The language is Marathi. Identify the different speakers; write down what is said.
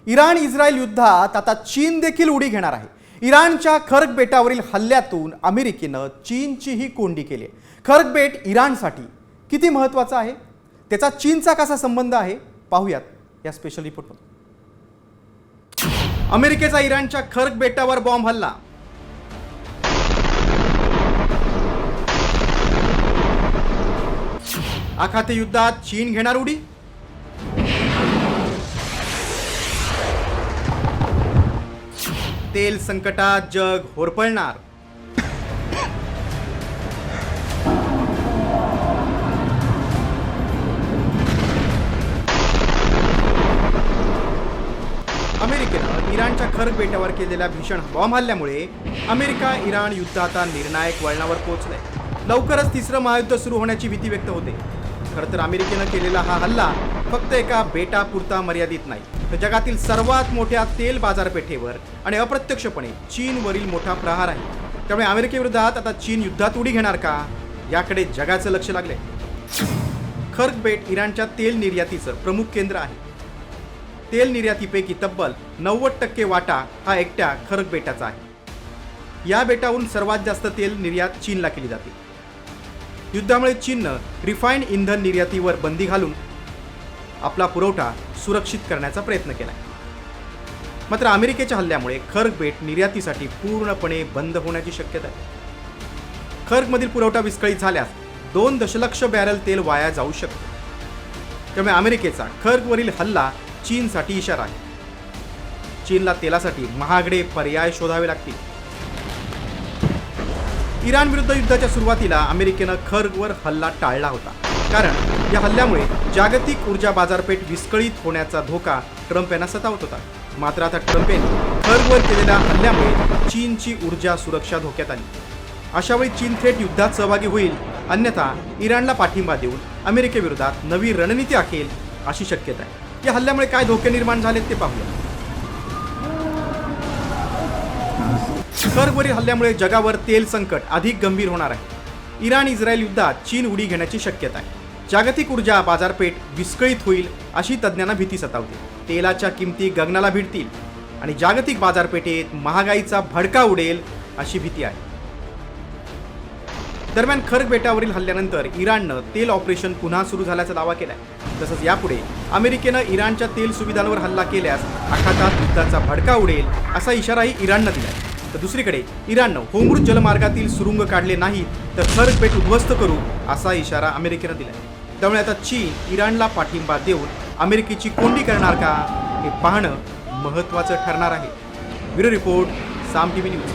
Speaker 1: इराण इस्रायल युद्धात आता चीन देखील उडी घेणार आहे। इराणच्या खर्ग बेटावरील हल्ल्यातून अमेरिकेनं चीनची ही कोंडी केली आहे। खर्ग बेट इराणसाठी किती महत्त्वाचं आहे, त्याचा चीनचा कसा संबंध आहे, पाहूयात या स्पेशल रिपोर्टमध्ये। अमेरिकेचा इराणच्या खर्ग बेटावर बॉम्ब हल्ला। आखाती युद्धात चीन घेणार उडी। तेल संकटात जग होरपळणार। अमेरिकेनं इराणच्या खर्ग बेटावर केलेल्या भीषण बॉम्ब हल्ल्यामुळे अमेरिका इराण युद्ध आता निर्णायक वळणावर पोहोचलंय। लवकरच तिसरं महायुद्ध सुरू होण्याची भीती व्यक्त होते। खरं तर अमेरिकेनं केलेला हा हल्ला फक्त एका बेटापुरता मर्यादित नाही, तर जगातील सर्वात मोठ्या तेल बाजारपेठेवर आणि अप्रत्यक्षपणे चीनवरील मोठा प्रहार आहे। त्यामुळे अमेरिकेविरोधात आता चीन युद्धात उडी घेणार का, याकडे जगाचं लक्ष लागलंय। खर्ग बेट इराणच्या तेल निर्यातीचं प्रमुख केंद्र आहे। तेल निर्यातीपैकी तब्बल 90% वाटा हा एकट्या खर्ग बेटाचा आहे। या बेटावरून सर्वात जास्त तेल निर्यात चीनला केली जाते। युद्धामुळे चीननं रिफाईंड इंधन निर्यातीवर बंदी घालून आपला पुरवठा सुरक्षित करण्याचा प्रयत्न केला। मात्र अमेरिकेच्या हल्ल्यामुळे खर्ग बेट निर्यातीसाठी पूर्णपणे बंद होण्याची शक्यता आहे। खर्गमधील पुरवठा विस्कळीत झाल्यास 2 दशलक्ष बॅरल तेल वाया जाऊ शकते। त्यामुळे अमेरिकेचा खर्गवरील हल्ला चीनसाठी इशारा आहे। चीनला तेलासाठी महागडे पर्याय शोधावे लागतील। इराण विरुद्ध युद्धाच्या सुरुवातीला अमेरिकेनं खर्गवर हल्ला टाळला होता, कारण या हल्ल्यामुळे जागतिक ऊर्जा बाजारपेठ विस्कळीत होण्याचा धोका ट्रम्प यांना सतावत होता। मात्र आता ट्रम्प यांनी खर्गवर केलेल्या हल्ल्यामुळे चीनची ऊर्जा सुरक्षा धोक्यात आली। अशावेळी चीन थेट युद्धात सहभागी होईल, अन्यथा इराणला पाठिंबा देऊन अमेरिकेविरोधात नवी रणनीती आखेल अशी शक्यता आहे। या हल्ल्यामुळे काय धोके निर्माण झालेत ते पाहूया। खर्गवरील हल्ल्यामुळे जगावर तेल संकट अधिक गंभीर होणार आहे। इराण इस्रायल युद्धात चीन उडी घेण्याची शक्यता आहे। जागतिक ऊर्जा बाजारपेठ विस्कळीत होईल अशी तज्ज्ञांना भीती सतावते। तेलाच्या किमती गगनाला भिडतील आणि जागतिक बाजारपेठेत महागाईचा भडका उडेल अशी भीती आहे। दरम्यान खर्ग बेटावरील हल्ल्यानंतर इराणनं तेल ऑपरेशन पुन्हा सुरू झाल्याचा दावा केलाय। तसंच यापुढे अमेरिकेनं इराणच्या तेल सुविधांवर हल्ला केल्यास आखातात युद्धाचा भडका उडेल असा इशाराही इराणनं दिलाय। तर दुसरीकडे इराणनं होर्मुझ जलमार्गातील सुरुंग काढले नाही तर खर्ग बेट उद्ध्वस्त करू असा इशारा अमेरिकेनं दिलाय। त्यामुळे आता चीन इराणला पाठिंबा देऊन अमेरिकेची कोंडी करणार का, हे पाहणं महत्त्वाचं ठरणार आहे। ब्युरो रिपोर्ट, साम टीव्ही न्यूज।